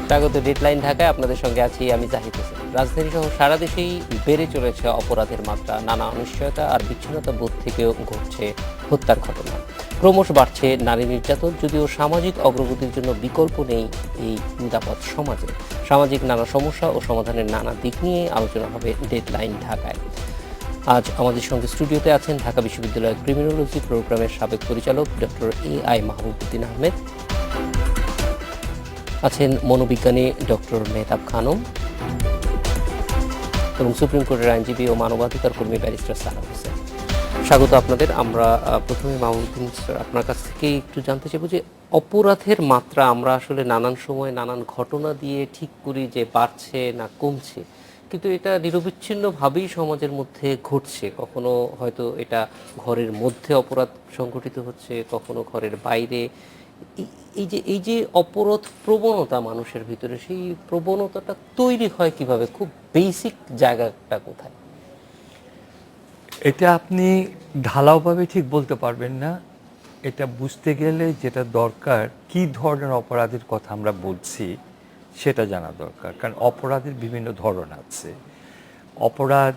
স্বাগত ডেডলাইন ঢাকায়, আপনাদের সঙ্গে আছি আমি জাহিদ হোসেন। রাজধানী সহ সারা দেশেই বেড়ে চলেছে অপরাধের মাত্রা। নানা অনিশ্চয়তা আর বিচ্ছিন্নতা বোধ থেকেও ঘটছে হত্যার ঘটনা। ক্রমশ বাড়ছে নারী নির্যাতন, যদিও সামাজিক অগ্রগতির জন্য বিকল্প নেই এই নিরাপদ সমাজে। সামাজিক নানা সমস্যা ও সমাধানের নানা দিক নিয়ে আলোচনা হবে ডেডলাইন ঢাকায়। আজ আমাদের সঙ্গে স্টুডিওতে আছেন ঢাকা বিশ্ববিদ্যালয়ের ক্রিমিনোলজি প্রোগ্রামের সাবেক পরিচালক ডক্টর AI মাহবুবউদ্দিন আহমেদ, আছেন মনোবিজ্ঞানী ডক্টর মেহতাব খানম এবং সুপ্রিম কোর্টের আইনজীবী ও মানবাধিকার কর্মী ব্যারিস্টার সারা হোসেন। স্বাগত আপনাদের। আমরা প্রথমে মাহবুবউদ্দিন স্যার, আপনার কাছ থেকে একটু জানতে চাইব যে অপরাধের মাত্রা আমরা আসলে নানান সময় নানান ঘটনা দিয়ে ঠিক করি যে বাড়ছে না কমছে, কিন্তু এটা নিরবিচ্ছিন্নভাবেই সমাজের মধ্যে ঘটছে। কখনো হয়তো এটা ঘরের মধ্যে অপরাধ সংঘটিত হচ্ছে, কখনো ঘরের বাইরে। এই যে অপরাধ প্রবণতা মানুষের ভিতরে, সেই প্রবণতাটা তৈরি হয় কিভাবে? খুব বেসিক জায়গাটা কোথায়? এটা আপনি ঢালাওভাবে ঠিক বলতে পারবেন না। এটা বুঝতে গেলে যেটা দরকার, কি ধরনের অপরাধের কথা আমরা বলছি সেটা জানা দরকার। কারণ অপরাধের বিভিন্ন ধরন আছে। অপরাধ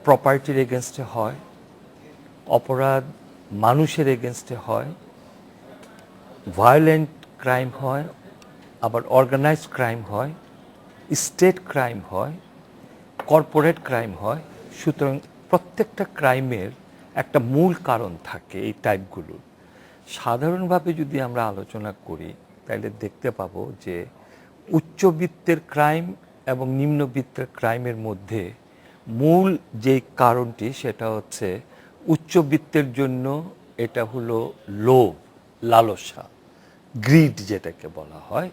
প্রপার্টির এগেনস্টে হয়, অপরাধ মানুষের এগেনস্টে হয়, ভায়োলেন্ট ক্রাইম হয়, আবার অর্গানাইজড ক্রাইম হয়, স্টেট ক্রাইম হয়, কর্পোরেট ক্রাইম হয়। সুতরাং প্রত্যেকটা ক্রাইমের একটা মূল কারণ থাকে এই টাইপগুলোর। সাধারণভাবে যদি আমরা আলোচনা করি তাহলে দেখতে পাবো যে উচ্চবিত্তের ক্রাইম এবং নিম্নবিত্তের ক্রাইমের মধ্যে মূল যে কারণটি সেটা হচ্ছে উচ্চবিত্তের জন্য এটা হলো লোভ, লালসা, গ্রিড যেটাকে বলা হয়।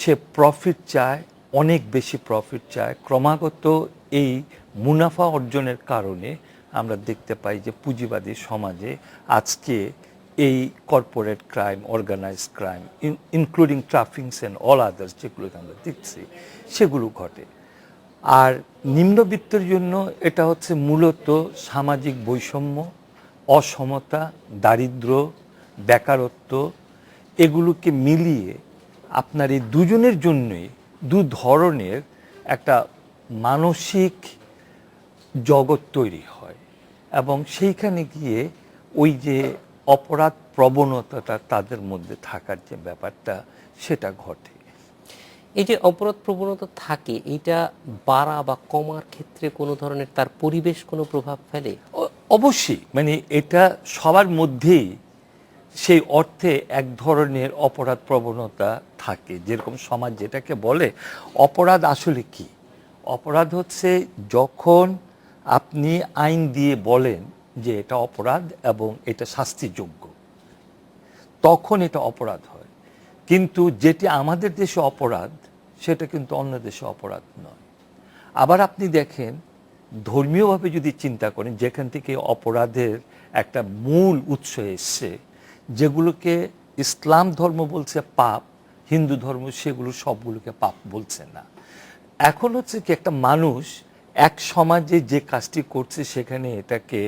সে প্রফিট চায়, অনেক বেশি প্রফিট চায়। ক্রমাগত এই মুনাফা অর্জনের কারণে আমরা দেখতে পাই যে পুঁজিবাদী সমাজে আজকে এই corporate crime, organised crime, including traffics and all others যেগুলোকে আমরা দেখছি সেগুলো ঘটে। আর নিম্নবিত্তের জন্য এটা হচ্ছে মূলত সামাজিক বৈষম্য, অসমতা, দারিদ্র্য, বেকারত্ব, এগুলোকে মিলিয়ে আপনার এই দুজনের জন্যই দু ধরনের একটা মানসিক জগৎ তৈরি হয় এবং সেইখানে গিয়ে ওই যে অপরাধ প্রবণতাটা তাদের মধ্যে থাকার যে ব্যাপারটা সেটা ঘটে। এই যে অপরাধ প্রবণতা থাকে, এটা বাড়া বা কমার ক্ষেত্রে কোনো ধরনের তার পরিবেশ কোনো প্রভাব ফেলে? অবশ্যই, মানে এটা সবার মধ্যেই সেই অর্থে এক ধরনের অপরাধ প্রবণতা থাকে। যেরকম সমাজ যেটাকে বলে অপরাধ আসলে কি? অপরাধ হচ্ছে যখন আপনি আইন দিয়ে বলেন যে এটা অপরাধ এবং এটা শাস্তিযোগ্য, তখন এটা অপরাধ হয়। কিন্তু যেটি আমাদের দেশে অপরাধ সেটা কিন্তু অন্য দেশে অপরাধ নয়। আবার আপনি দেখেন, ধর্মীয়ভাবে যদি চিন্তা করেন, যেখান থেকে অপরাধের একটা মূল উৎস এসছে, যেগুলোকে ইসলাম ধর্ম বলছে পাপ, হিন্দু ধর্ম সেগুলো সবগুলোকে পাপ বলছে না। এখন হচ্ছে কি, একটা মানুষ এক সমাজে যে কাজটি করছে সেখানে এটাকে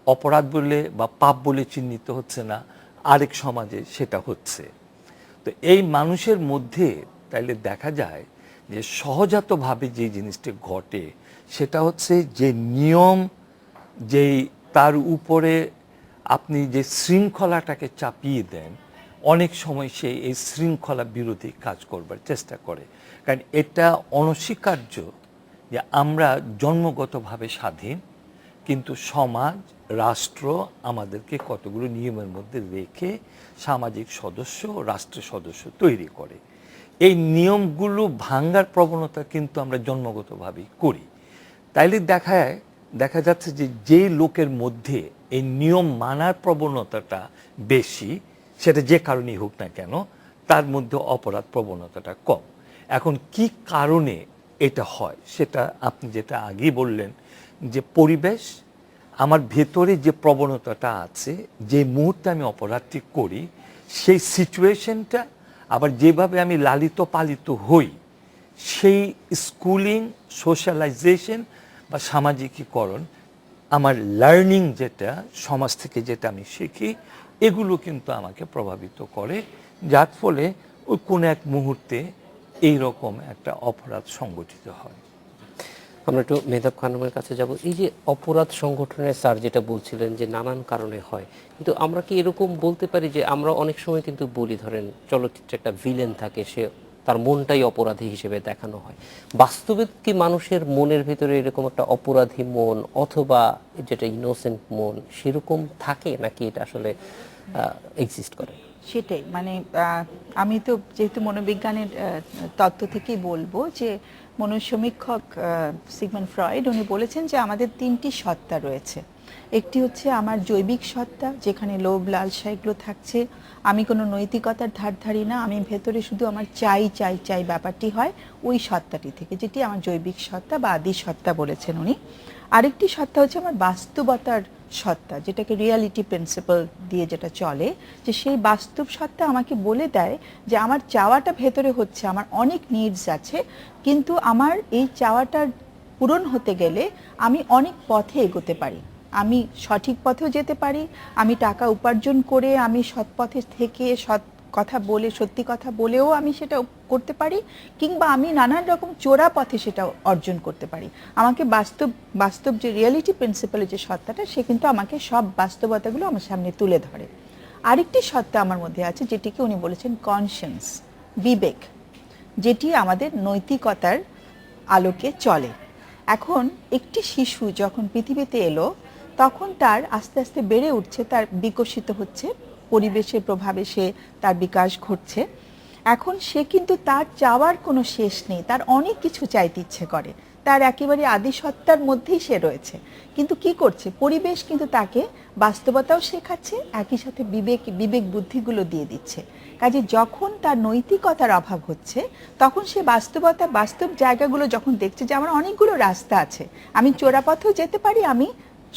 অপরাধ বলে বা পাপ বলে চিহ্নিত হচ্ছে না, আরেক সমাজে সেটা হচ্ছে। তো এই মানুষের মধ্যে তাইলে দেখা যায় যে সহজাতভাবে যে জিনিসটি ঘটে সেটা হচ্ছে যে নিয়ম, যেই তার উপরে আপনি যে শৃঙ্খলাটাকে চাপিয়ে দেন, অনেক সময় সে এই শৃঙ্খলা বিরোধী কাজ করবার চেষ্টা করে। কারণ এটা অনস্বীকার্য যে আমরা জন্মগতভাবে স্বাধীন, কিন্তু সমাজ, রাষ্ট্র আমাদেরকে কতগুলো নিয়মের মধ্যে রেখে সামাজিক সদস্য, রাষ্ট্রের সদস্য তৈরি করে। এই নিয়মগুলো ভাঙার প্রবণতা কিন্তু আমরা জন্মগতভাবেই করি। তাইলে দেখা যাচ্ছে যে যেই লোকের মধ্যে এই নিয়ম মানার প্রবণতাটা বেশি, সেটা যে কারণেই হোক না কেন, তার মধ্যে অপরাধ প্রবণতাটা কম। এখন কি কারণে এটা হয় সেটা আপনি যেটা আগেই বললেন যে পরিবেশ, আমার ভেতরে যে প্রবণতাটা আছে, যে মুহূর্তে আমি অপরাধটি করি সেই সিচুয়েশনটা, আবার যেভাবে আমি লালিত পালিত হই, সেই স্কুলিং, সোশ্যালাইজেশন বা সামাজিকীকরণ, আমার লার্নিং যেটা সমাজ থেকে যেটা আমি শিখি, এগুলো কিন্তু আমাকে প্রভাবিত করে, যার ফলে ওই কোন এক মুহূর্তে এই রকম একটা অপরাধ সংগঠিত হয়। আমরা একটু মেহতাব খানমের কাছে যাব। এই যে অপরাধ সংগঠনের স্যার যেটা বলছিলেন যে নানান কারণে হয়, কিন্তু আমরা কি এরকম বলতে পারি যে আমরা অনেক সময় কিন্তু বলি, ধরেন চলচ্চিত্রে একটা ভিলেন থাকে, সে তার মনটাই অপরাধী হিসেবে দেখানো হয়, বাস্তবে কি মানুষের মনের ভিতরে এরকম একটা অপরাধী মন অথবা যেটা ইনোসেন্ট মন সেরকম থাকে, নাকি এটা আসলে এক্সিস্ট করে? সেটাই, মানে আমি তো যেহেতু মনোবিজ্ঞানের তত্ত্ব থেকেই বলবো যে মনোসমীক্ষক সিগমন্ড ফ্রয়েড উনি বলেছেন যে আমাদের তিনটি সত্তা রয়েছে। একটি হচ্ছে আমার জৈবিক সত্তা, যেখানে লোভ লালসা এগুলো থাকছে, আমি কোনো নৈতিকতার ধার ধারি না, আমি ভেতরে শুধু আমার চাই চাই চাই ব্যাপারটি হয় ওই সত্তাটি থেকে, যেটি আমার জৈবিক সত্তা বা আদি সত্তা বলেছেন উনি। আরেকটি সত্তা হচ্ছে আমার বাস্তবতার সত্তা, যেটাকে রিয়ালিটি প্রিন্সিপাল দিয়ে যেটা চলে, যে সেই বাস্তব সত্তা আমাকে বলে দেয় যে আমার চাওয়াটা ভেতরে হচ্ছে, আমার অনেক নিডস আছে, কিন্তু আমার এই চাওয়াটার পূরণ হতে গেলে আমি অনেক পথে এগোতে পারি, আমি সঠিক পথেও যেতে পারি, আমি টাকা উপার্জন করে আমি সৎ পথে থেকে সৎ কথা বলে সত্যি কথা বলেও আমি সেটা করতে পারি, কিংবা আমি নানান রকম চোরা পথে সেটা অর্জন করতে পারি। আমাকে বাস্তব যে রিয়ালিটি প্রিন্সিপালের যে সত্তাটা, সে কিন্তু আমাকে সব বাস্তবতাগুলো আমার সামনে তুলে ধরে। আরেকটি সত্তা আমার মধ্যে আছে, যেটিকে উনি বলেছেন কনসিয়েন্স, বিবেক, যেটি আমাদের নৈতিকতার আলোকে চলে। এখন একটি শিশু যখন পৃথিবীতে এলো, তখন তার আস্তে আস্তে বেড়ে উঠছে, তার বিকশিত হচ্ছে, পরিবেশের প্রভাবে সে তার বিকাশ ঘটছে। এখন সে কিন্তু তার চাওয়ার কোনো শেষ নেই, তার অনেক কিছু চাইতে ইচ্ছে করে, তার একেবারে আদিসত্তার মধ্যেই সে রয়েছে। কিন্তু কি করছে, পরিবেশ কিন্তু তাকে বাস্তবতাও শেখাচ্ছে, একই সাথে বিবেক বুদ্ধিগুলো দিয়ে দিচ্ছে। কাজে যখন তার নৈতিকতার অভাব হচ্ছে, তখন সে বাস্তব জায়গাগুলো যখন দেখছে যে আমার অনেকগুলো রাস্তা আছে, আমি চোরা পথেও যেতে পারি, আমি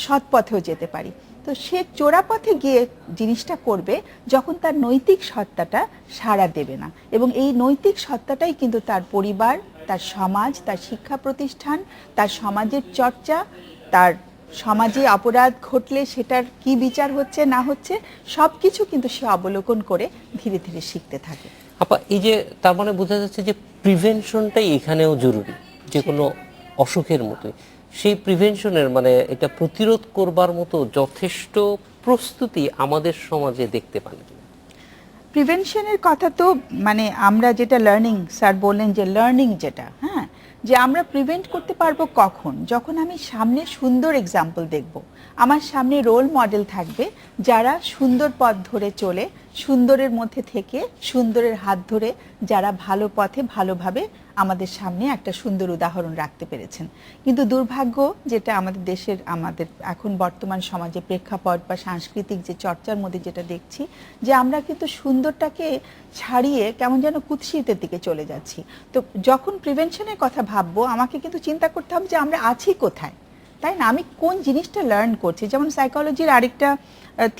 সৎ পথেও যেতে পারি, তো সে চোরা পথে গিয়ে জিনিসটা করবে যখন তার নৈতিক সত্তাটা সাড়া দেবে না। এবং এই নৈতিক সত্তাটাই কিন্তু তার পরিবার, তার সমাজ, তার শিক্ষা প্রতিষ্ঠান, তার সমাজের চর্চা, তার সমাজে অপরাধ ঘটলে সেটার কি বিচার হচ্ছে না হচ্ছে, সব কিছু কিন্তু সে অবলোকন করে ধীরে ধীরে শিখতে থাকে। আপা, এই যে তার মানে বোঝা যাচ্ছে যে প্রিভেনশনটাই এখানেও জরুরি, যে কোনো অসুখের মতোই। সেই প্রিভেনশনের মানে এটা প্রতিরোধ করবার মতো যথেষ্ট প্রস্তুতি আমাদের সমাজে দেখতে পান কিনা? প্রিভেনশনের কথা তো মানে আমরা যেটা লার্নিং, স্যার বললেন যে লার্নিং যেটা, হ্যাঁ, যে আমরা প্রিভেন্ট করতে পারবো কখন, যখন আমি সামনে সুন্দর এক্সাম্পল দেখব, আমার সামনে রোল মডেল থাকবে যারা সুন্দর পথ ধরে চলে, সুন্দরের মধ্যে থেকে সুন্দরের হাত ধরে যারা ভালো পথে ভালোভাবে আমাদের সামনে একটা সুন্দর উদাহরণ রাখতে পেরেছেন। কিন্তু দুর্ভাগ্য যেটা আমাদের দেশের, আমাদের এখন বর্তমান সমাজে প্রেক্ষাপট বা সাংস্কৃতিক যে চর্চার মধ্যে যেটা দেখছি, যে আমরা কিন্তু সুন্দরটাকে ছাড়িয়ে কেমন যেন কুৎসিতের দিকে চলে যাচ্ছি। তো যখন প্রিভেনশনের কথা ভাববো, আমাকে কিন্তু চিন্তা করতে হবে যে আমরা আছি কোথায়, তাই না? আমি কোন জিনিসটা লার্ন করছি। যেমন সাইকোলজির আরেকটা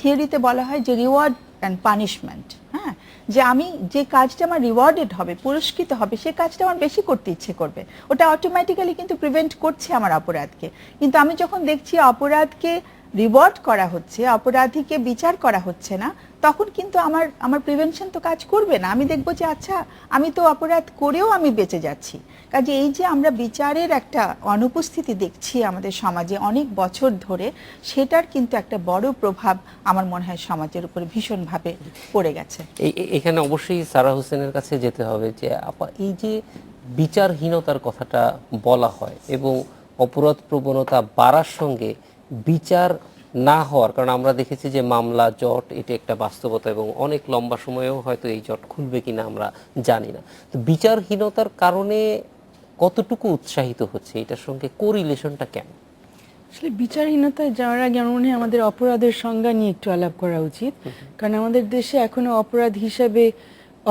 থিওরিতে বলা হয় যে রিওয়ার্ড অ্যান্ড পানিশমেন্ট, হ্যাঁ, যে আমি যে কাজটা আমার রিওয়ার্ডেড হবে, পুরস্কৃত হবে, সে কাজটা আমার বেশি করতে ইচ্ছে করবে, ওটা অটোমেটিক্যালি কিন্তু প্রিভেন্ট করছে আমার অপরাধকে। কিন্তু আমি যখন দেখছি অপরাধকে রিওয়ার্ড করা হচ্ছে, অপরাধীকে বিচার করা হচ্ছে না, তখন কিন্তু আমার প্রিভেনশন তো কাজ করবে না। আমি দেখবো যে আচ্ছা, আমি তো অপরাধ করেও আমি বেঁচে যাচ্ছি। কাজে এই যে আমরা বিচারের একটা অনুপস্থিতি দেখছি আমাদের সমাজে অনেক বছর ধরে, সেটার কিন্তু একটা বড় প্রভাব আমার মনে হয় সমাজের উপরে ভীষণভাবে পড়ে গেছে। এখানে অবশ্যই সারা হোসেনের কাছে যেতে হবে যে আপা, এই যে বিচারহীনতার কথাটা বলা হয় এবং অপরাধ প্রবণতা বাড়ার সঙ্গে বিচার না হওয়ার, কারণ আমরা দেখেছি যে মামলা জট, এটা একটা বাস্তবতা এবং অনেক লম্বা সময়েও হয়তো এই জট খুলবে কিনা আমরা জানি না। তো বিচারহীনতার কারণে কতটুকু উৎসাহিত হচ্ছে, এটার সঙ্গে কোরিলেশনটা কেমন? আসলে বিচারহীনতায় যাওয়ার আগে আমার মনে হয় আমাদের অপরাধের সংজ্ঞা নিয়ে একটু আলাপ করা উচিত। কারণ আমাদের দেশে এখনো অপরাধ হিসাবে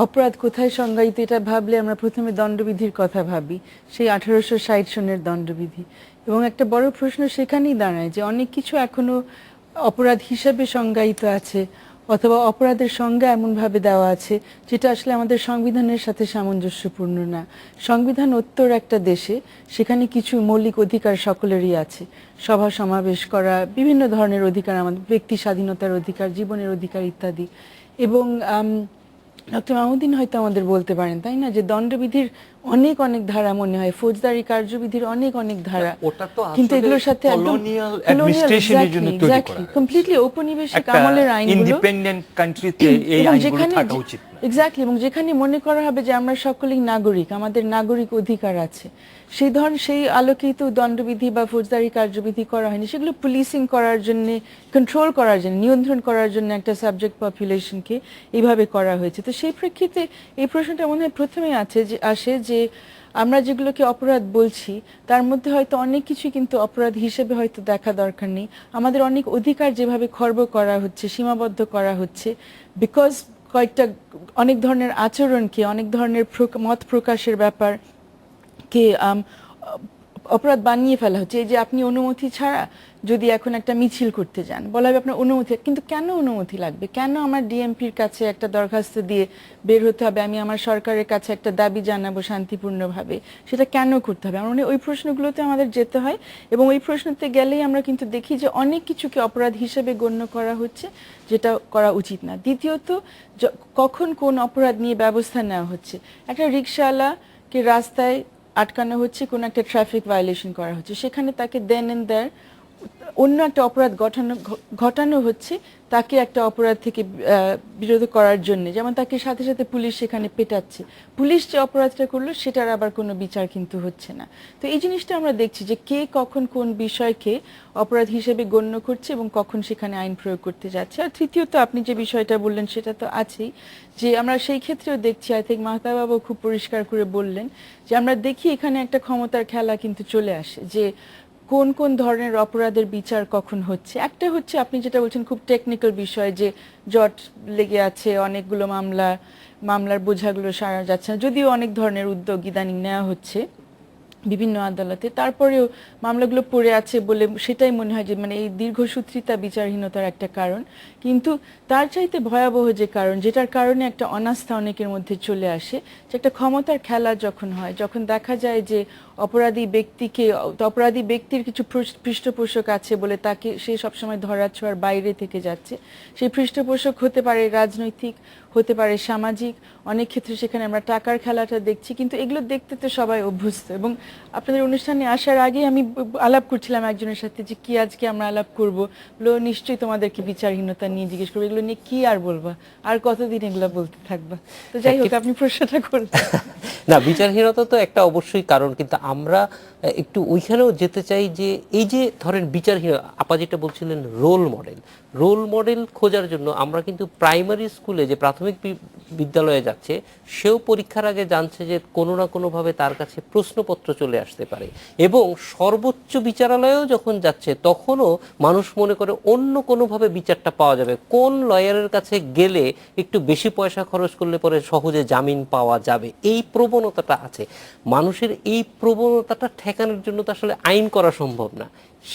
অপরাধ কোথায় সংজ্ঞায়িত এটা ভাবলে আমরা প্রথমে দণ্ডবিধির কথা ভাবি, সেই 1860 সনের দণ্ডবিধি। এবং একটা বড় প্রশ্ন সেখানেই দাঁড়ায় যে অনেক কিছু এখনো অপরাধ হিসাবে সংজ্ঞায়িত আছে, অথবা অপরাধের সংজ্ঞা এমনভাবে দেওয়া আছে যেটা আসলে আমাদের সংবিধানের সাথে সামঞ্জস্যপূর্ণ না। সংবিধান উত্তর একটা দেশে, সেখানে কিছু মৌলিক অধিকার সকলেরই আছে, সভা সমাবেশ করা, বিভিন্ন ধরনের অধিকার, আমাদের ব্যক্তি স্বাধীনতার অধিকার, জীবনের অধিকার ইত্যাদি। এবং ডক্টর মাহমুদ্দিন হয়তো আমাদের বলতে পারেন, তাই না, যে দণ্ডবিধির অনেক অনেক ধারা মনে হয়, ফৌজদারি কার্যবিধির অনেক অনেক ধারা, ওটা তো কিন্তু আসলে এগুলোর সাথে colonial administration এর জন্য তৈরি করা হয়েছে। কমপ্লিটলি ঔপনিবেশিক একটা আমলের আইনগুলো, ইন্ডিপেন্ডেন্ট কান্ট্রিতে এই এবং আইনগুলো যেখানে থাকা উচিত না। এক্স্যাক্টলি, এবং যেখানে মনে করা হবে যে আমরা সকলেই নাগরিক, আমাদের নাগরিক অধিকার আছে, সেই ধরনের সেই আলোকেই তো দণ্ডবিধি বা ফৌজদারি কার্যবিধি করা হয়নি। সেগুলো পুলিশিং করার জন্য, কন্ট্রোল করার জন্য, নিয়ন্ত্রণ করার জন্য একটা সাবজেক্ট পপুলেশনকে এইভাবে করা হয়েছে। তো সেই প্রেক্ষিতে এই প্রশ্নটা মনে হয় প্রথমেই আসে যে আমরা যেগুলোকে অপরাধ বলছি তার মধ্যে হয়তো অনেক কিছু কিন্তু অপরাধ হিসেবে হয়তো দেখা দরকার নেই। আমাদের অনেক অধিকার যেভাবে খর্ব করা হচ্ছে, সীমাবদ্ধ করা হচ্ছে, বিকজ কয়েকটা অনেক ধরনের আচরণকে, অনেক ধরনের মত প্রকাশের ব্যাপারকে অপরাধ বানিয়ে ফেলা হচ্ছে। এই যে আপনি অনুমতি ছাড়া যদি এখন একটা মিছিল করতে যান, বলা হবে আপনার অনুমতি, কিন্তু কেন অনুমতি লাগবে? কেন আমার ডিএমপির কাছে একটা দরখাস্ত দিয়ে বের হতে হবে? আমি আমার সরকারের কাছে একটা দাবি জানাবো শান্তিপূর্ণভাবে, সেটা কেন করতে হবে? আমার মনে হয় ওই প্রশ্নগুলোতে আমাদের যেতে হয়, এবং ওই প্রশ্নতে গেলেই আমরা কিন্তু দেখি যে অনেক কিছুকে অপরাধ হিসেবে গণ্য করা হচ্ছে, যেটা করা উচিত না। দ্বিতীয়ত, কখন কোন অপরাধ নিয়ে ব্যবস্থা নেওয়া হচ্ছে। একটা রিকশাওয়ালাকে রাস্তায় আটকানো হচ্ছে, কোনো একটা ট্রাফিক ভায়োলেশন করা হচ্ছে, সেখানে তাকে দেন এন্ড দেয়ার অন্য একটা অপরাধ ঘটানো হচ্ছে, তাকে একটা অপরাধ থেকে বিরত করার জন্য, যেমন তাকে সাথে সাথে পুলিশ সেখানে পেটাচ্ছে, পুলিশ যে অপরাধটা করলো সেটার আবার কোনো বিচার কিন্তু হচ্ছে না। তো এই জিনিসটা আমরা দেখছি যে কে কখন কোন বিষয়কে অপরাধ হিসেবে গণ্য করছে এবং কখন সেখানে আইন প্রয়োগ করতে যাচ্ছে। আর তৃতীয়ত, আপনি যে বিষয়টা বললেন সেটা তো আছেই, যে আমরা সেই ক্ষেত্রেও দেখছি, আই থিঙ্ক মাহতাবাবু খুব পরিষ্কার করে বললেন, যে আমরা দেখি এখানে একটা ক্ষমতার খেলা কিন্তু চলে আসে, যে কোন কোন ধরনের অপরাধের বিচার কখন হচ্ছে। একটা হচ্ছে আপনি যেটা বলছেন খুব টেকনিক্যাল বিষয়, যে জট লেগে আছে, অনেকগুলো মামলার বোঝাগুলো সারা যাচ্ছে না, যদিও অনেক ধরনের উদ্যোগ ইদানিং নেওয়া হচ্ছে বিভিন্ন আদালতে, তারপরেও মামলাগুলো পড়ে আছে বলে সেটাই মনে হয় যে মানে এই দীর্ঘসূত্রিতা বিচারহীনতার একটা কারণ। কিন্তু তার চাইতে ভয়াবহ যে কারণ, যেটার কারণে একটা অনাস্থা অনেকের মধ্যে চলে আসে, যে একটা ক্ষমতার খেলা যখন হয়, যখন দেখা যায় যে অপরাধী ব্যক্তির কিছু পৃষ্ঠপোষক আছে বলে তাকে সে সবসময় ধরাছোঁয়ার বাইরে থেকে যাচ্ছে। সেই পৃষ্ঠপোষক হতে পারে রাজনৈতিক, হতে পারে সামাজিক, অনেক ক্ষেত্রে সেখানে আমরা টাকার খেলাটা দেখছি। কিন্তু এগুলো দেখতে তো সবাই অভ্যস্ত, এবং আপনাদের অনুষ্ঠানে আসার আগে আমি আলাপ করছিলাম একজনের সাথে যে কি আজকে আমরা আলাপ করবো, বলো নিশ্চয়ই তোমাদেরকে বিচারহীনতা নিয়ে জিজ্ঞেস করবো, এগুলো নিয়ে কি আর বলবা, আর কতদিন এগুলো বলতে থাকবা। তো যাই হোক, আপনি প্রশ্নটা করলেন। না, বিচারহীনতা তো একটা অবশ্যই কারণ, কিন্তু আমরা একটু ওইখানেও যেতে চাই যে এই যে ধরেন বিচারহীন, আপা যেটা বলছিলেন রোল মডেল খোঁজার জন্য আমরা কিন্তু প্রাইমারি স্কুলে যে প্রাথমিক বিদ্যালয়ে যাচ্ছে, সেও পরীক্ষার আগে জানছে যে কোনো না কোনোভাবে তার কাছে প্রশ্নপত্র চলে আসতে পারে, এবং সর্বোচ্চ বিচারালয়েও যখন যাচ্ছে তখনও মানুষ মনে করে অন্য কোনোভাবে বিচারটা পাওয়া যাবে, কোন লয়ারের কাছে গেলে একটু বেশি পয়সা খরচ করলে পরে সহজে জামিন পাওয়া যাবে। এই প্রবণতাটা আছে মানুষের, এই প্রবণতাটা ঠেকানোর জন্য তো আসলে আইন করা সম্ভব না।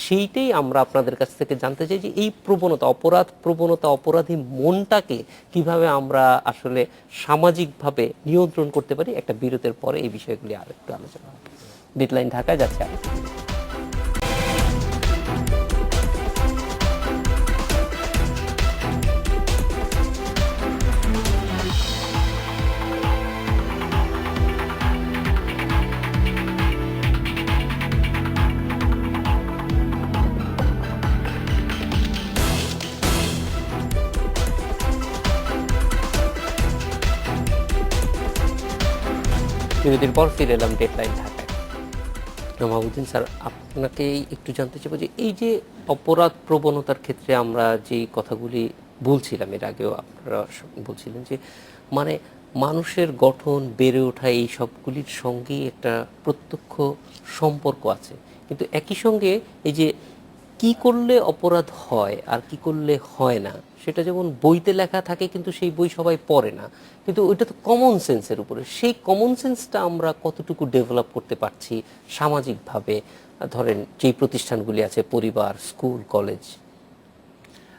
সেইটাই আমরা আপনাদের কাছ থেকে জানতে চাই যে এই প্রবণতা, অপরাধী মনটাকে কিভাবে আমরা আসলে সামাজিকভাবে নিয়ন্ত্রণ করতে পারি। একটা বিরতির পরে এই বিষয়গুলি আর একটু আলোচনা হবে। ডেডলাইন ঢাকায় যাচ্ছে আর বিরতির পর ফিরে এলাম ডেডলাইন ঢাকায়। মাহমুদ্দিন স্যার, আপনাকে একটু জানতে চাইবো যে এই যে অপরাধ প্রবণতার ক্ষেত্রে আমরা যে কথাগুলি বলছিলাম, এর আগেও আপনারা বলছিলেন যে মানে মানুষের গঠন, বেড়ে ওঠা, এই সবগুলির সঙ্গেই একটা প্রত্যক্ষ সম্পর্ক আছে, কিন্তু একই সঙ্গে এই যে কি করলে অপরাধ হয় আর কি করলে হয় না, সেটা যেমন বইতে লেখা থাকে কিন্তু সেই বই সবাই পড়ে না, কিন্তু ওইটা তো কমন সেন্সের উপরে। সেই কমন সেন্সটা আমরা কতটুকু ডেভেলপ করতে পারছি সামাজিকভাবে, ধরেন যেই প্রতিষ্ঠানগুলি আছে, পরিবার, স্কুল, কলেজ?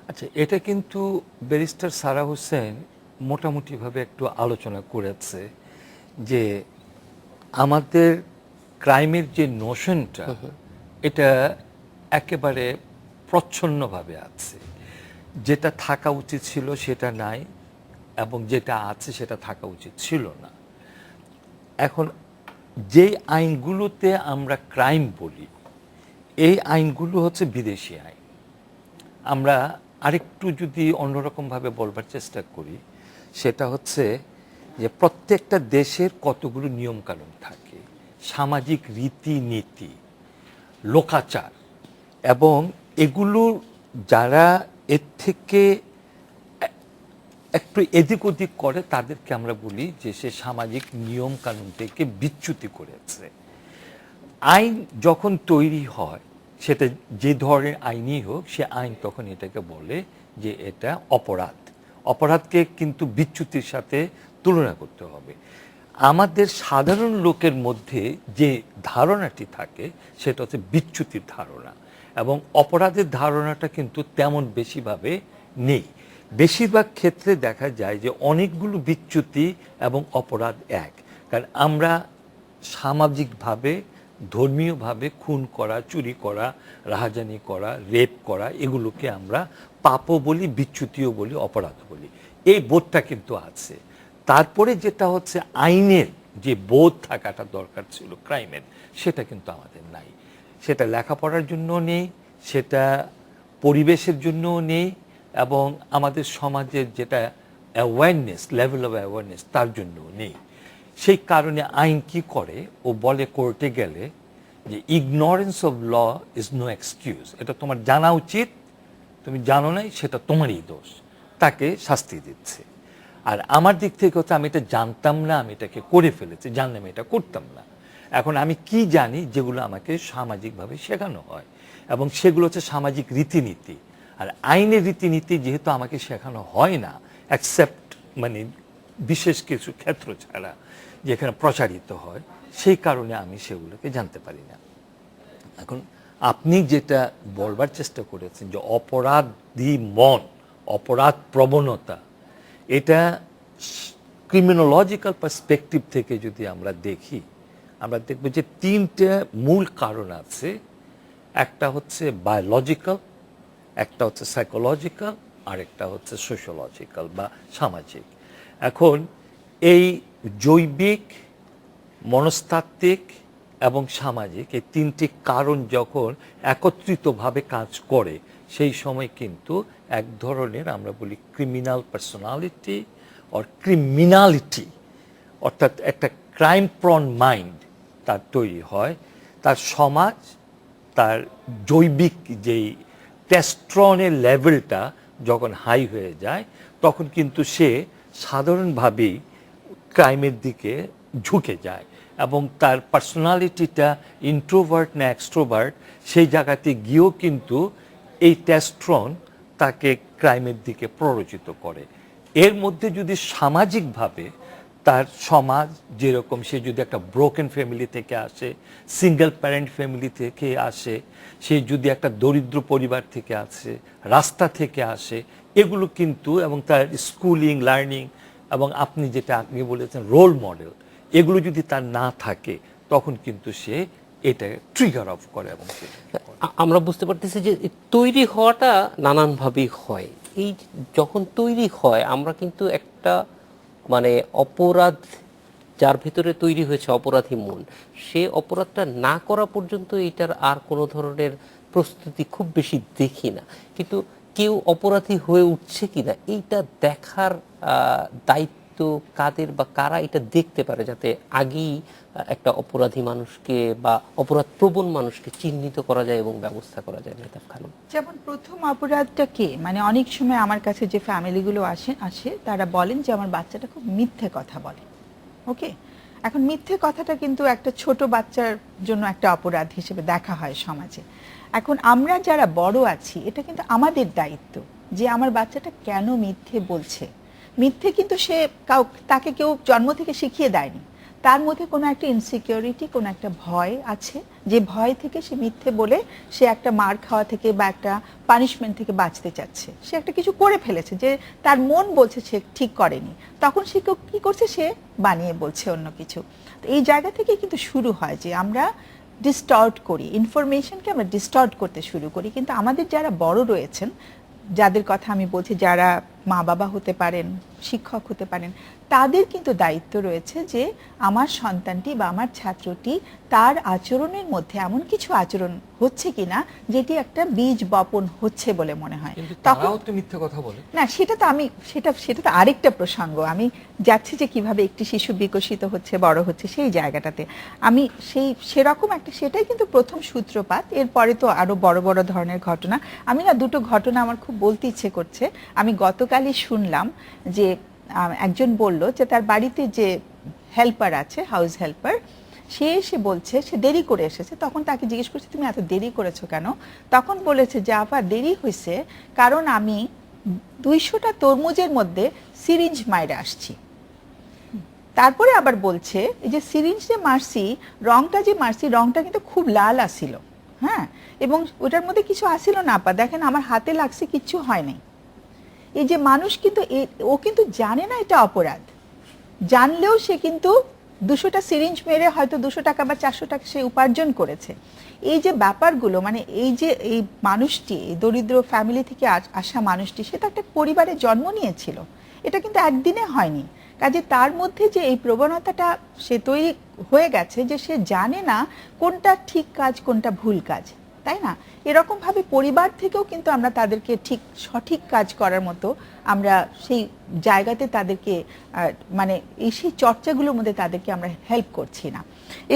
আচ্ছা, এটা কিন্তু ব্যারিস্টার সারা হোসেন মোটামুটিভাবে একটু আলোচনা করেছে যে আমাদের ক্রাইমের যে নোশনটা, এটা একেবারে প্রচ্ছন্নভাবে আছে, যেটা থাকা উচিত ছিল সেটা নাই, এবং যেটা আছে সেটা থাকা উচিত ছিল না। এখন যেই আইনগুলোতে আমরা ক্রাইম বলি, এই আইনগুলো হচ্ছে বিদেশি আইন। আমরা আরেকটু যদি অন্যরকমভাবে বলবার চেষ্টা করি, সেটা হচ্ছে যে প্রত্যেকটা দেশের কতগুলো নিয়মকানুন থাকে, সামাজিক রীতিনীতি, লোকাচার, এবং এগুলো যারা এর থেকে একটু এদিক ওদিক করে তাদেরকে আমরা বলি যে সে সামাজিক নিয়ম কানুন থেকে বিচ্যুতি করেছে। আইন যখন তৈরি হয়, সেটা যে ধরনের আইনই হোক, সে আইন তখন এটাকে বলে যে এটা অপরাধ। অপরাধকে কিন্তু বিচ্যুতির সাথে তুলনা করতে হবে। আমাদের সাধারণ লোকের মধ্যে যে ধারণাটি থাকে সেটা হচ্ছে বিচ্যুতির ধারণা, এবং অপরাধের ধারণাটা কিন্তু তেমন বেশিভাবে নেই। বেশিরভাগ ক্ষেত্রে দেখা যায় যে অনেকগুলো বিচ্যুতি এবং অপরাধ এক, কারণ আমরা সামাজিকভাবে, ধর্মীয়ভাবে খুন করা, চুরি করা, রাহাজানি করা, রেপ করা, এগুলোকে আমরা পাপও বলি, বিচ্যুতিও বলি, অপরাধ বলি। এই বোধটা কিন্তু আছে। তারপরে যেটা হচ্ছে আইনের যে বোধ থাকাটা দরকার ছিল ক্রাইমের, সেটা কিন্তু আমাদের নাই। সেটা লেখাপড়ার জন্য নেই, সেটা পরিবেশের জন্যও নেই, এবং আমাদের সমাজের যেটা অ্যাওয়ারনেস, লেভেল অফ অ্যাওয়ারনেস, তার জন্যও নেই। সেই কারণে আইন কি করে, ও বলে কোর্টে গেলে যে ignorance of law is no excuse. এটা তোমার জানা উচিত, তুমি জানো নাই, সেটা তোমারই দোষ, তাকে শাস্তি দিচ্ছে। আর আমার দিক থেকে হচ্ছে আমি এটা জানতাম না, আমি এটাকে করে ফেলেছি, জানলে আমি এটা করতাম না। এখন আমি কি জানি যেগুলো আমাকে সামাজিকভাবে শেখানো হয়, এবং সেগুলো হচ্ছে সামাজিক রীতিনীতি। আর আইনের রীতিনীতি যেহেতু আমাকে শেখানো হয় না, অ্যাকসেপ্ট মানে বিশেষ কিছু ক্ষেত্র ছাড়া যেখানে প্রচারিত হয়, সেই কারণে আমি সেগুলোকে জানতে পারি না। এখন আপনি যেটা বলবার চেষ্টা করেছেন যে অপরাধী মন, অপরাধ প্রবণতা, এটা ক্রিমিনোলজিক্যাল পার্সপেক্টিভ থেকে যদি আমরা দেখি, আমরা দেখব যে তিনটে মূল কারণ আছে। একটা হচ্ছে বায়োলজিক্যাল, একটা হচ্ছে সাইকোলজিক্যাল, আর একটা হচ্ছে সোশ্যোলজিক্যাল বা সামাজিক। এখন এই জৈবিক, মনস্তাত্ত্বিক এবং সামাজিক, এই তিনটি কারণ যখন একত্রিতভাবে কাজ করে, সেই সময় কিন্তু এক ধরনের আমরা বলি ক্রিমিনাল পার্সোনালিটি অর ক্রিমিনালিটি, অর্থাৎ একটা ক্রাইম প্রন মাইন্ড তার তৈরি হয়। তার সমাজ, তার জৈবিক যেই টেস্টোস্টেরনের লেভেলটা যখন হাই হয়ে যায়, তখন কিন্তু সে সাধারণভাবেই ক্রাইমের দিকে ঝুঁকে যায়, এবং তার পার্সোনালিটিটা ইন্ট্রোভার্ট না এক্সট্রোভার্ট, সেই জায়গাতে গিয়েও কিন্তু এই টেস্টোস্টেরন তাকে ক্রাইমের দিকে প্ররোচিত করে। এর মধ্যে যদি সামাজিকভাবে তার সমাজ যেরকম, সে যদি একটা ব্রোকেন ফ্যামিলি থেকে আসে, সিঙ্গেল প্যারেন্ট ফ্যামিলি থেকে আসে, সে যদি একটা দরিদ্র পরিবার থেকে আসে, রাস্তা থেকে আসে, এগুলো কিন্তু, এবং তার স্কুলিং, লার্নিং, এবং আপনি যেটা আগে বলেছেন রোল মডেল, এগুলো যদি তার না থাকে, তখন কিন্তু সে এটা ট্রিগার অফ করে। এবং আমরা বুঝতে পারতেছি যে তৈরি হওয়াটা নানানভাবেই হয়। এই যখন তৈরি হয়, আমরা কিন্তু একটা মানে অপরাধ যার ভেতরে তৈরি হয়েছে অপরাধী মন, সে অপরাধটা না করা পর্যন্ত এটার আর কোনো ধরনের প্রস্তুতি খুব বেশি দেখি না। কিন্তু কেউ অপরাধী হয়ে উঠছে কিনা এইটা দেখার দায়িত্ব কাদের, বা কারা এটা দেখতে পারে, যাতে আগেই একটা অপরাধী মানুষকে বা অপরাধ প্রবণ মানুষকে চিহ্নিত করা যায় এবং ব্যবস্থা করা যায়। মেহতাব খানম, যেমন প্রথম অপরাধটা কে, মানে অনেক সময় আমার কাছে যে ফ্যামিলিগুলো আসে তারা বলেন যে আমার বাচ্চাটা খুব মিথ্যে কথা বলে। ওকে, এখন মিথ্যে কথাটা কিন্তু একটা ছোট বাচ্চার জন্য একটা অপরাধ হিসেবে দেখা হয় সমাজে। এখন আমরা যারা বড় আছি, এটা কিন্তু আমাদের দায়িত্ব যে আমার বাচ্চাটা কেন মিথ্যে বলছে। মিথ্যে কিন্তু তাকে কেউ জন্ম থেকে শিখিয়ে দেয়নি, তার মধ্যে কোনো একটা ইনসিকিউরিটি, কোনো একটা ভয় আছে, যে ভয় থেকে সে মিথ্যে বলে সে একটা মার খাওয়া থেকে বা একটা পানিশমেন্ট থেকে বাঁচতে চাচ্ছে। সে একটা কিছু করে ফেলেছে যে তার মন বলছে সে ঠিক করেনি, তখন সে কি করছে, সে বানিয়ে বলছে অন্য কিছু। তো এই জায়গা থেকে কিন্তু শুরু হয় যে আমরা ডিস্টর্ট করি, ইনফরমেশনকে আমরা ডিস্টর্ট করতে শুরু করি। কিন্তু আমাদের যারা বড় রয়েছেন, যাদের কথা আমি বলছি, যারা মা বাবা হতে পারেন, শিক্ষক হতে পারেন, তাদের কিন্তু দায়িত্ব রয়েছে যে আমার সন্তানটি বা আমার ছাত্রটি তার আচরণের মধ্যে এমন কিছু আচরণ হচ্ছে কিনা যেটি একটা বীজ বপন হচ্ছে বলে মনে হয়। কিন্তু তখন তারাও তো মিথ্যে কথা বলে। না, সেটা তো আরেকটা প্রসঙ্গ। আমি যাচ্ছি যে কিভাবে একটি শিশু বিকশিত হচ্ছে, বড় হচ্ছে, সেই জায়গাটাতে আমি সেরকম একটা, সেটাই কিন্তু প্রথম সূত্রপাত। এরপরে তো আরো বড় বড় ধরনের ঘটনা। আমি না দুটো ঘটনা আমার খুব বলতে ইচ্ছে করছে। আমি গতকালই শুনলাম যে একজন বলল যে তার বাড়িতে যে হেল্পার আছে, হাউস হেল্পার, সে এসে বলছে সে দেরি করে এসেছে। তখন তাকে জিজ্ঞেস করছে তুমি এত দেরি করেছো কেন? তখন বলেছে যে আপা দেরি হয়েছে কারণ আমি 200টা তরমুজের মধ্যে সিরিঞ্জ মাইরে আসছি। তারপরে আবার বলছে এই যে সিরিঞ্জ যে মারছি, রংটা কিন্তু খুব লাল আসিল, হ্যাঁ, এবং ওটার মধ্যে কিছু আসিল না আপা, দেখেন আমার হাতে লাগছে, কিচ্ছু হয় নাই। এই যে মানুষ কিন্তু ও কিন্তু জানে না এটা অপরাধ, জানলেও সে কিন্তু 200টা সিরিঞ্জ মেরে হয়তো 200 টাকা বা 400 টাকা সে উপার্জন করেছে। এই যে ব্যাপারগুলো, মানে এই যে এই মানুষটি, এই দরিদ্র ফ্যামিলি থেকে আসা মানুষটি, সে তো একটা পরিবারে জন্ম নিয়েছিল, এটা কিন্তু একদিনে হয়নি। কাজে তার মধ্যে যে এই প্রবণতাটা সে তৈরি হয়ে গেছে যে সে জানে না কোনটা ঠিক কাজ কোনটা ভুল কাজ, তাই না? এরকম ভাবে পরিবার থেকেও কিন্তু আমরা তাদেরকে ঠিক সঠিক কাজ করার মতো আমরা সেই জায়গাতে তাদেরকে মানে এই সেই চর্চাগুলোর মধ্যে তাদেরকে আমরা হেল্প করছি না।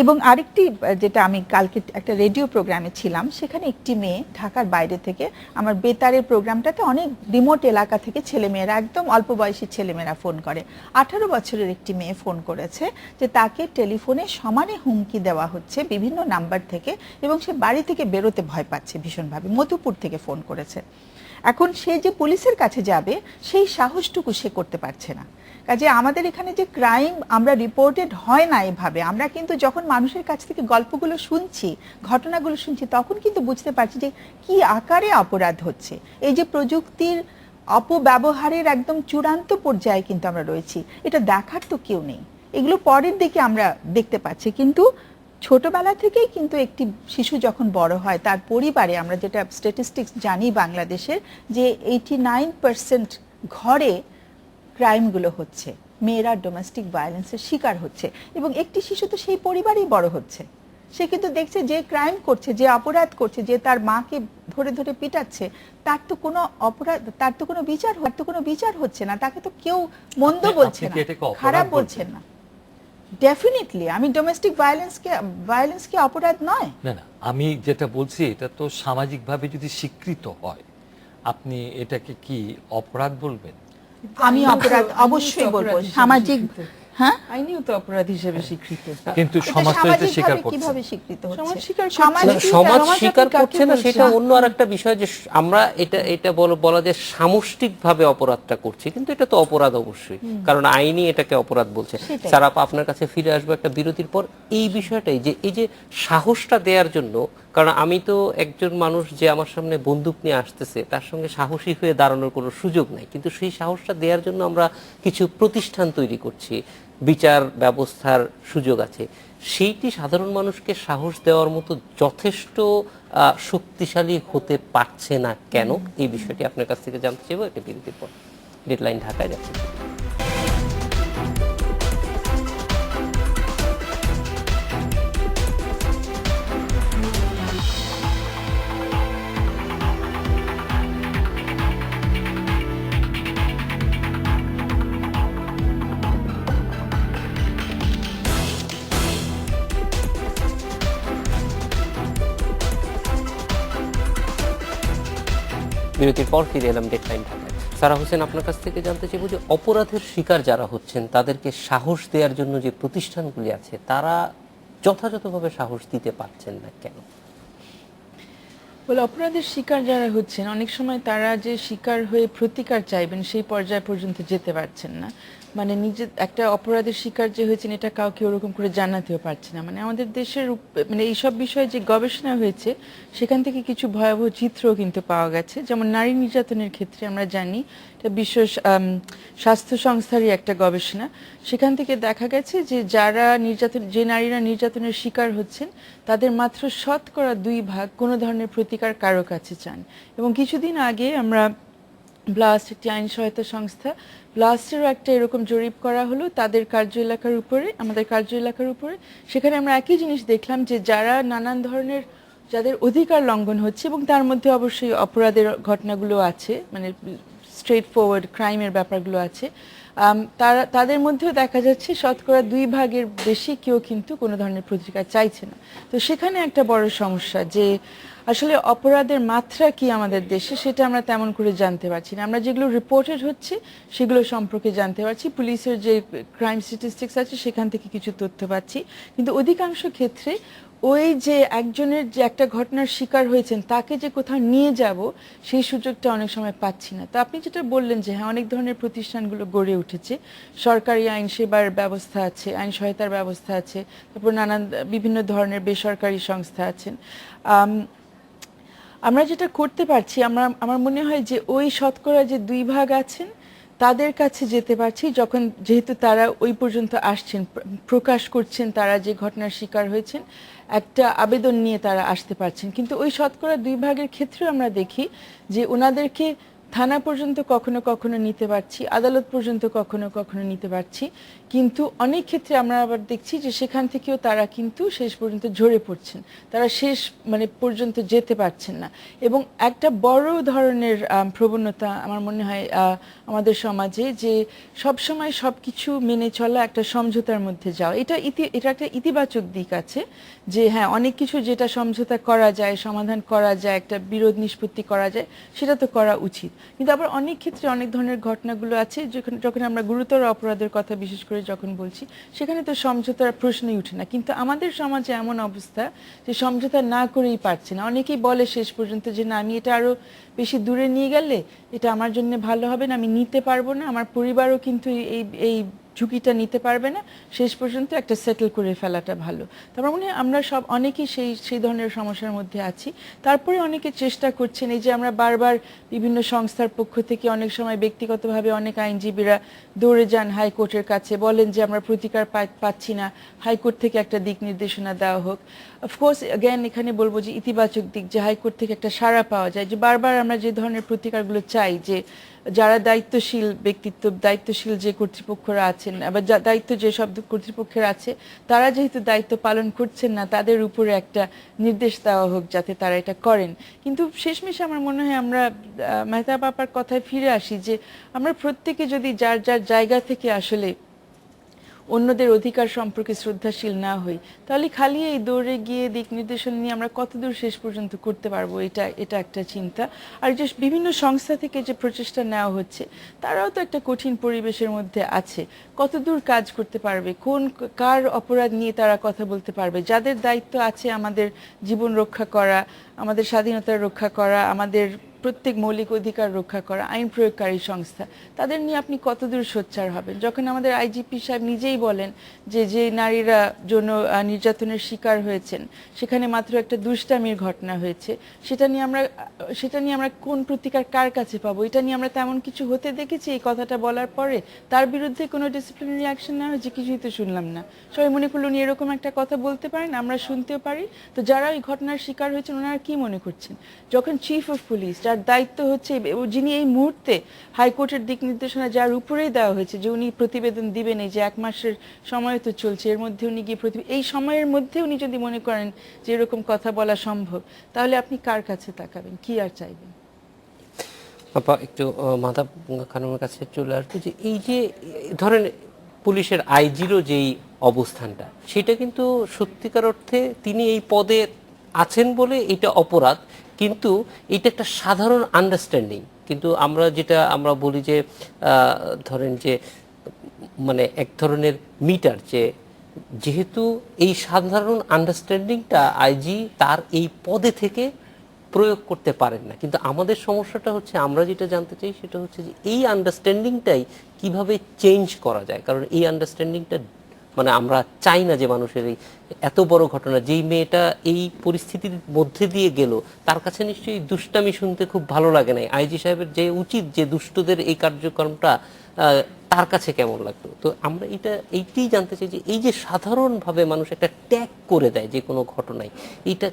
এবং আরেকটি যেটা, আমি কালকে একটা রেডিও প্রোগ্রামে ছিলাম, সেখানে একটি মেয়ে ঢাকার বাইরে থেকে, আমার বেতারের প্রোগ্রামটাতে অনেক রিমোট এলাকা থেকে ছেলেমেয়েরা, একদম অল্প বয়সী ছেলেমেয়েরা ফোন করে। 18 বছরের একটি মেয়ে ফোন করেছে যে তাকে টেলিফোনে সমানে হুমকি দেওয়া হচ্ছে বিভিন্ন নাম্বার থেকে, এবং সে বাড়ি থেকে বেরোতে ভয় পাচ্ছে ভীষণভাবে। মধুপুর থেকে ফোন করেছে। এখন সে যে পুলিশের কাছে যাবে সেই সাহসটুকু সে করতে পারছে না। কাজে আমাদের এখানে যে ক্রাইম আমরা রিপোর্টেড হয় না এভাবে, আমরা কিন্তু যখন মানুষের কাছ থেকে গল্পগুলো শুনছি, ঘটনাগুলো শুনছি, তখন কিন্তু বুঝতে পারছি যে কি আকারে অপরাধ হচ্ছে। এই যে প্রযুক্তির অপব্যবহারের একদম চূড়ান্ত পর্যায়ে কিন্তু আমরা রয়েছি, এটা দেখার তো কেউ নেই। এগুলো পরের দিকে আমরা দেখতে পাচ্ছি, কিন্তু ছোটবেলা থেকেই কিন্তু একটি শিশু যখন বড় হয় তার পরিবারে, আমরা যেটা স্ট্যাটিস্টিক্স জানি বাংলাদেশের, যে 89% ঘরে ক্রাইমগুলো হচ্ছে, মেয়েরা ডোমেস্টিক ভায়োলেন্সের শিকার হচ্ছে, এবং একটি শিশু তো সেই পরিবারেই বড় হচ্ছে। সে কিন্তু দেখছে যে ক্রাইম করছে, যে অপরাধ করছে, যে তার মাকে ধরে ধরে পিটাচ্ছে, তার তো কোনো অপরাধ, তার তো কোনো বিচার হচ্ছে না, তাকে তো কেউ মন্দ বলছে না, খারাপ বলছেন না। ডেফিনেটলি আমি ডোমেস্টিক ভায়োলেন্সকে অপরাধ নয়। না না, আমি যেটা বলছি এটা তো সামাজিকভাবে যদি স্বীকৃত হয়, আপনি এটাকে কি অপরাধ বলবেন? আমি অপরাধ অবশ্যই বলবো, সামাজিক, হ্যাঁ, আইনিও তো অপরাধ হিসেবে স্বীকৃত। কিন্তু সমাজ তো এটা স্বীকার করছে কিভাবে স্বীকৃত হচ্ছে? সমাজ স্বীকার করছে সমাজ না। সমাজ সমাজ স্বীকার আপনি কাকে করছে না, সেটা বলছেন? অন্য আরেকটা বিষয়। যে আমরা এটা বলা যে সামষ্টিকভাবে অপরাধটা করছি, কিন্তু এটা তো অপরাধ অবশ্যই, কারণ আইনি এটাকে অপরাধ বলছে। সেটাই। স্যার, আপনার কাছে ফিরে আসবো একটা বিরতির পর। এই বিষয়টাই যে এই যে সাহসটা দেওয়ার জন্য, কারণ আমি তো একজন মানুষ যে আমার সামনে বন্দুক নিয়ে আসতেছে, তার সঙ্গে সাহসী হয়ে দাঁড়ানোর কোনো সুযোগ নাই, কিন্তু সেই সাহসটা দেওয়ার জন্য আমরা কিছু প্রতিষ্ঠান তৈরি করছি, বিচার ব্যবস্থার সুযোগ আছে, সেইটি সাধারণ মানুষকে সাহস দেওয়ার মতো যথেষ্ট শক্তিশালী হতে পারছে না কেন? এই বিষয়টি আপনার কাছ থেকে জানতে চাইবো একটা বিরতির পর। ডেডলাইন ঢাকায় যাচ্ছে। বিরতির পর ফিরে এলাম ডেডলাইন ঢাকায়। সারা হোসেন, আপনার কাছ থেকে জানতে চাইবো যে অপরাধের শিকার যারা হচ্ছেন তাদেরকে সাহস দেওয়ার জন্য যে প্রতিষ্ঠানগুলি আছে, তারা যথাযথভাবে সাহস দিতে পারছেন না কেন? বলে অপরাধের শিকার যারা হচ্ছেন, অনেক সময় তারা যে শিকার হয়ে প্রতিকার চাইবেন সেই পর্যায় পর্যন্ত যেতে পারছেন না। মানে নিজে একটা অপরাধের শিকার যে হয়েছেন এটা কাউকে ওরকম করে জানাতেও পারছে না। মানে আমাদের দেশের মানে এইসব বিষয়ে যে গবেষণা হয়েছে সেখান থেকে কিছু ভয়াবহ চিত্রও কিন্তু পাওয়া গেছে। যেমন নারী নির্যাতনের ক্ষেত্রে আমরা জানি, এটা বিশ্ব স্বাস্থ্য সংস্থারই একটা গবেষণা, সেখান থেকে দেখা গেছে যে যে নারীরা নির্যাতনের শিকার হচ্ছেন তাদের মাত্র 2% কোনো ধরনের প্রতিকার কারো কাছে চান। এবং কিছুদিন আগে আমরা ব্লাস্ট একটি আইন সহায়তা সংস্থা, ব্লাস্টেরও একটা এরকম জরিপ করা হলো তাদের কার্য এলাকার উপরে, আমাদের কার্য এলাকার উপরে। সেখানে আমরা একই জিনিস দেখলাম যে যারা নানান ধরনের যাদের অধিকার লঙ্ঘন হচ্ছে, এবং তার মধ্যে অবশ্যই অপরাধের ঘটনাগুলো আছে, মানে স্ট্রেট ফরওয়ার্ড ক্রাইমের ব্যাপারগুলো আছে, তাদের মধ্যেও দেখা যাচ্ছে শতকরা 2 ভাগের বেশি কেউ কিন্তু কোনো ধরনের প্রতিকার চাইছে না। তো সেখানে একটা বড় সমস্যা যে আসলে অপরাধের মাত্রা কি আমাদের দেশে, সেটা আমরা তেমন করে জানতে পারছি না। আমরা যেগুলো রিপোর্টেড হচ্ছে সেগুলো সম্পর্কে জানতে পারছি, পুলিশের যে ক্রাইম স্ট্যাটিস্টিক্স আছে সেখান থেকে কিছু তথ্য পাচ্ছি, কিন্তু অধিকাংশ ক্ষেত্রে ওই যে একজনের যে একটা ঘটনার শিকার হয়েছেন তাকে যে কোথাও নিয়ে যাব সেই সুযোগটা অনেক সময় পাচ্ছি না। তো আপনি যেটা বললেন যে হ্যাঁ, অনেক ধরনের প্রতিষ্ঠানগুলো গড়ে উঠেছে, সরকারি আইন সেবার ব্যবস্থা আছে, আইন সহায়তার ব্যবস্থা আছে, তারপর নানান বিভিন্ন ধরনের বেসরকারি সংস্থা আছেন। আমরা যেটা করতে পারছি, আমার মনে হয় যে ওই শতকরা যে 2 ভাগ আছেন তাদের কাছে যেতে পারছি, যখন যেহেতু তারা ওই পর্যন্ত আসছেন, প্রকাশ করছেন তারা যে ঘটনার শিকার হয়েছেন, একটা আবেদন নিয়ে তারা আসতে পারছেন। কিন্তু ওই শতকরা 2 ভাগের ক্ষেত্রেও আমরা দেখি যে ওনাদেরকে থানা পর্যন্ত কখনো কখনো নিতে পারছি, আদালত পর্যন্ত কখনো কখনো নিতে পারছি, কিন্তু অনেক ক্ষেত্রে আমরা আবার দেখছি যে সেখান থেকেও তারা কিন্তু শেষ পর্যন্ত ঝরে পড়ছেন, তারা শেষ মানে পর্যন্ত যেতে পারছেন না। এবং একটা বড় ধরনের প্রবণতা আমার মনে হয় আমাদের সমাজে, যে সবসময় সব কিছু মেনে চলা, একটা সমঝোতার মধ্যে যাওয়া, এটা একটা ইতিবাচক দিক আছে যে হ্যাঁ, অনেক কিছু যেটা সমঝোতা করা যায়, সমাধান করা যায়, একটা বিরোধ নিষ্পত্তি করা যায়, সেটা তো করা উচিত। কিন্তু আবার অনেক ক্ষেত্রে অনেক ধরনের ঘটনাগুলো আছে যখন আমরা গুরুতর অপরাধের কথা বিশেষ করে যখন বলছি, সেখানে তো সমঝোতার প্রশ্নই উঠে না। কিন্তু আমাদের সমাজে এমন অবস্থা যে সমঝোতা না করেই পারছে না। অনেকেই বলে শেষ পর্যন্ত যে না, আমি এটা আরো বেশি দূরে নিয়ে গেলে এটা আমার জন্য ভালো হবে না, আমি নিতে পারবো না, আমার পরিবারও কিন্তু এই ঝুঁকিটা নিতে পারবে না, শেষ পর্যন্ত একটা সেটেল করে ফেলাটা ভালো। তারপর মনে হয় আমরা অনেকেই সেই ধরনের সমস্যার মধ্যে আছি। তারপরে অনেকে চেষ্টা করছেন, এই যে আমরা বারবার বিভিন্ন সংস্থার পক্ষ থেকে অনেক সময় ব্যক্তিগতভাবে অনেক আইনজীবীরা দৌড়ে যান হাইকোর্টের কাছে, বলেন যে আমরা প্রতিকার পাচ্ছি না, হাইকোর্ট থেকে একটা দিক নির্দেশনা দেওয়া হোক। অফকোর্স অ্যাগেন এখানে বলবো যে ইতিবাচক দিক, যে হাইকোর্ট থেকে একটা সাড়া পাওয়া যায়, যে বারবার আমরা যে ধরনের প্রতিকারগুলো চাই, যে যারা দায়িত্বশীল ব্যক্তিত্ব, দায়িত্বশীল যে কর্তৃপক্ষরা আছেন, আবার দায়িত্ব যে সব কর্তৃপক্ষের আছে, তারা যেহেতু দায়িত্ব পালন করছেন না, তাদের উপরে একটা নির্দেশ দেওয়া হোক যাতে তারা এটা করেন। কিন্তু শেষমেশে আমার মনে হয় আমরা মেহতাব আপার কথায় ফিরে আসি, যে আমরা প্রত্যেকে যদি যার যার জায়গা থেকে আসলে অন্যদের অধিকার সম্পর্কে শ্রদ্ধাশীল না হই, তাহলে খালি এই দৌড়ে গিয়ে দিক নির্দেশনা নিয়ে আমরা কতদূর শেষ পর্যন্ত করতে পারবো, এটা একটা চিন্তা। আর যে বিভিন্ন সংস্থা থেকে যে প্রচেষ্টা নেওয়া হচ্ছে, তারাও তো একটা কঠিন পরিবেশের মধ্যে আছে, কতদূর কাজ করতে পারবে, কার অপরাধ নিয়ে তারা কথা বলতে পারবে। যাদের দায়িত্ব আছে আমাদের জীবন রক্ষা করা, আমাদের স্বাধীনতা রক্ষা করা, আমাদের প্রত্যেক মৌলিক অধিকার রক্ষা করা, আইন প্রয়োগকারী সংস্থা, তাদের নিয়ে আপনি কতদূর সোচ্চার হবেন? যখন আমাদের আইজিপি সাহেব নিজেই বলেন যে নারীরা যৌন নির্যাতনের শিকার হয়েছেন, সেখানে মাত্র একটা দুষ্টামির ঘটনা হয়েছে, সেটা নিয়ে আমরা কোন প্রতিকার কার কাছে পাবো? এটা নিয়ে আমরা তেমন কিছু হতে দেখেছি এই কথাটা বলার পরে? তার বিরুদ্ধে কোনো ডিসিপ্লিনারি অ্যাকশন নেওয়া হয়েছে? কিছুই তো শুনলাম না। সবাই মনে করলো উনি এরকম একটা কথা বলতে পারেন, আমরা শুনতেও পারি। তো যারা এই ঘটনার শিকার হয়েছেন ওনারা কি মনে করছেন? যখন চিফ অফ পুলিশ, যার দায়িত্ব হচ্ছে, যিনি এই মুহূর্তে হাইকোর্টের দিক নির্দেশনা যার উপরেই দেওয়া হয়েছে যে উনি প্রতিবেদন দিবেন, এই যে 1 মাসের সময় তো চলছে, এর মধ্যে উনি গিয়ে এই সময়ের মধ্যে উনি যদি মনে করেন যে এরকম কথা বলা সম্ভব, তাহলে আপনি কার কাছে তাকাবেন, কি আর চাইবেন? আপা একটু মাধব খানমের কাছে চলে আসবো, যে এই যে ধরেন পুলিশের আইজিরও যেই অবস্থানটা, সেটা কিন্তু সত্যিকার অর্থে তিনি এই পদে আছেন বলে এটা অপরাধ, কিন্তু এটা একটা সাধারণ আন্ডারস্ট্যান্ডিং। কিন্তু আমরা বলি যে ধরেন যে মানে এক ধরনের মিটার, যে যেহেতু এই সাধারণ আন্ডারস্ট্যান্ডিংটা আইজি তার এই পদে থেকে প্রয়োগ করতে পারেন না। কিন্তু আমাদের সমস্যাটা হচ্ছে, আমরা যেটা জানতে চাই সেটা হচ্ছে যে এই আন্ডারস্ট্যান্ডিংটাই কিভাবে চেঞ্জ করা যায়। কারণ এই আন্ডারস্ট্যান্ডিংটা মানে আমরা চাই না যে মানুষের এই এত বড় ঘটনা, যেই মেয়েটা এই পরিস্থিতির মধ্যে দিয়ে গেল, তার কাছে নিশ্চয়ই দুষ্টামি শুনতে খুব ভালো লাগে না। আইজি সাহেবের যে উচিত যে দুষ্টদের এই কার্যক্রমটা তার কাছে কেমন লাগতো। তো আমরা এইটাই জানতে চাই যে এই যে সাধারণভাবে মানুষ একটা ট্যাগ করে দেয় যে কোনো ঘটনায়, এইটা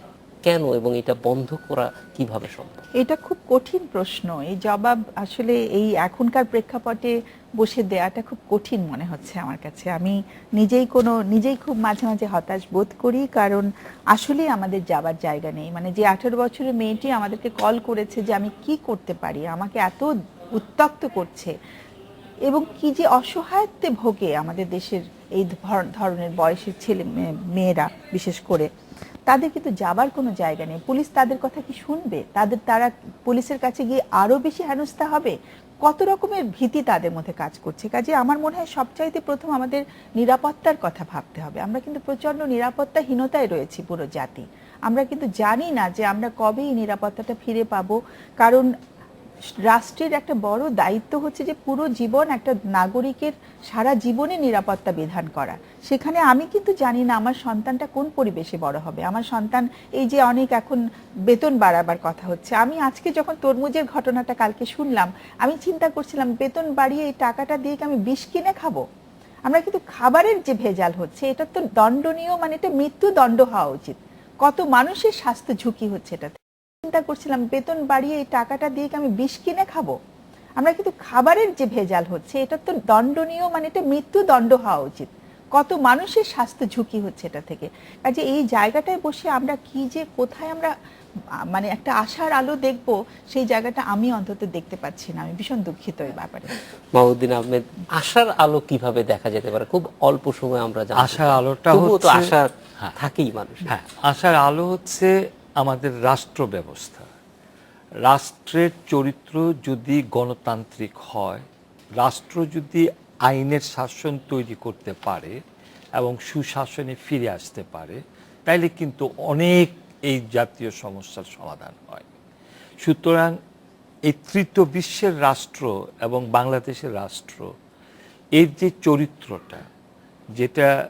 কেন এবং এটা বন্ধ করা কিভাবে সম্ভব? এটা খুব কঠিন প্রশ্ন, এই জবাব আসলে এই এখনকার প্রেক্ষাপটে বসে দেয়াটা খুব কঠিন মনে হচ্ছে আমার কাছে। আমি নিজেই খুব মাঝে মাঝে হতাশ বোধ করি, কারণ আসলেই আমাদের যাবার জায়গা নেই। মানে যে 18 বছরের মেয়েটি আমাদেরকে কল করেছে যে আমি কি করতে পারি, আমাকে এত উত্ত্যক্ত করছে, এবং কি যে অসহায়ত্বে ভোগে আমাদের দেশের এই ধরনের বয়সের ছেলে মেয়েরা, বিশেষ করে তাদের কিন্তু যাবার কোনো জায়গা নেই। পুলিশ তাদের কথা কি শুনবে? তারা পুলিশের কাছে গিয়ে আরো বেশি হেনস্থা হবে। কত রকমের ভীতি তাদের মধ্যে কাজ করছে। কাজে আমার মনে হয় সবচাইতে প্রথম আমাদের নিরাপত্তার কথা ভাবতে হবে। আমরা কিন্তু প্রচন্ড নিরাপত্তাহীনতায় রয়েছি পুরো জাতি। আমরা কিন্তু জানি না যে আমরা কবে এই নিরাপত্তাটা ফিরে পাবো, কারণ রাষ্ট্রের একটা বড় দায়িত্ব হচ্ছে যে পুরো জীবন একটা নাগরিকের সারা জীবনে নিরাপত্তা বিধান করা। সেখানে আমি কিন্তু জানি না আমার সন্তানটা কোন পরিবেশে বড় হবে। আমার সন্তান, এই যে অনেক এখন বেতন বাড়াবার কথা হচ্ছে, আমি আজকে যখন তরমুজের ঘটনাটা কালকে শুনলাম, আমি চিন্তা করছিলাম বেতন বাড়িয়ে এই টাকাটা দিয়ে কি আমি বিষ কিনে খাবো? আমরা কিন্তু খাবারের যে ভেজাল হচ্ছে এটা তো দণ্ডনীয়, মানে এটা মৃত্যুদণ্ড হওয়া উচিত। কত মানুষের স্বাস্থ্য ঝুঁকি হচ্ছে এটাতে। চিন্তা করছিলাম বেতন বাড়িয়ে এই টাকাটা দিয়ে কি আমি বিষ কিনে খাবো? আমরা কিন্তু খাবারের যে ভেজাল হচ্ছে এটা তো দণ্ডনীয়, মানে এটা মৃত্যুদণ্ড হওয়া উচিত। কত মানুষের স্বাস্থ্য ঝুঁকি হচ্ছে এটা থেকে। কাজে এই জায়গাটায় বসে আমরা কি যে কোথায় আমরা মানে একটা আশার আলো দেখবো, সেই জায়গাটা আমি অন্তত দেখতে পাচ্ছি না। আমি ভীষণ দুঃখিত এই ব্যাপারে। মাহমুদ্দিন আহমেদ, আশার আলো কিভাবে দেখা যেতে পারে? খুব অল্প সময় আমরা জানি আশার আলোটা তবুও তো হচ্ছে- আশা হ্যাঁ। থাকেই মানুষ। হ্যাঁ, আশার আলো হচ্ছে আমাদের রাষ্ট্র ব্যবস্থা। রাষ্ট্রের চরিত্র যদি গণতান্ত্রিক হয়, রাষ্ট্র যদি আইনের শাসন তৈরি করতে পারে এবং সুশাসনে ফিরে আসতে পারে, তাইলে কিন্তু অনেক এই জাতীয় সমস্যার সমাধান হয়। সুতরাং এই তৃতীয় বিশ্বের রাষ্ট্র এবং বাংলাদেশের রাষ্ট্র, এর যে চরিত্রটা, যেটা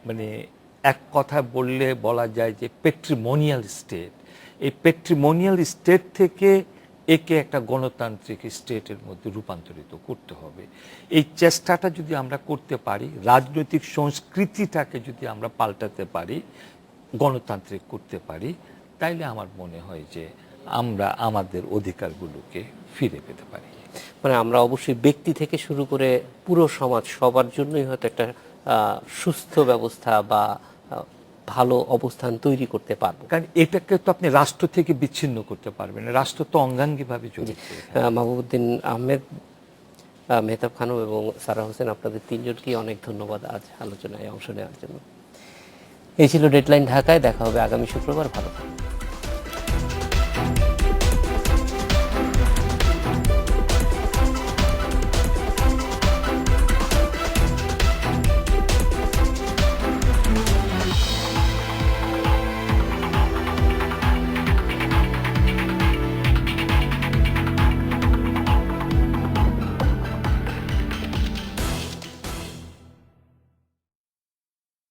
মানে এক কথা বললে বলা যায় যে পেট্রিমোনিয়াল স্টেট, এই পেট্রিমোনিয়াল স্টেট থেকে একে একটা গণতান্ত্রিক স্টেটের মধ্যে রূপান্তরিত করতে হবে। এই চেষ্টাটা যদি আমরা করতে পারি, রাজনৈতিক সংস্কৃতিটাকে যদি আমরা পাল্টাতে পারি, গণতান্ত্রিক করতে পারি, তাইলে আমার মনে হয় যে আমরা আমাদের অধিকারগুলোকে ফিরে পেতে পারি। মানে আমরা অবশ্যই ব্যক্তি থেকে শুরু করে পুরো সমাজ, সবার জন্যই হয়তো একটা সুস্থ ব্যবস্থা বা ভালো অবস্থান তৈরি করতে পারবো। কারণ এটাকে তো আপনি রাষ্ট্র থেকে বিচ্ছিন্ন করতে পারবেন না, রাষ্ট্র তো অঙ্গাঙ্গিভাবে জড়িত। মাহবুবউদ্দিন আহমেদ, মেহতাব খানম এবং সারা হোসেন, আপনাদের তিনজনকেই অনেক ধন্যবাদ আজ আলোচনায় অংশ নেওয়ার জন্য। এই ছিল ডেডলাইন ঢাকায়। দেখা হবে আগামী শুক্রবার। ভালো থাকবেন।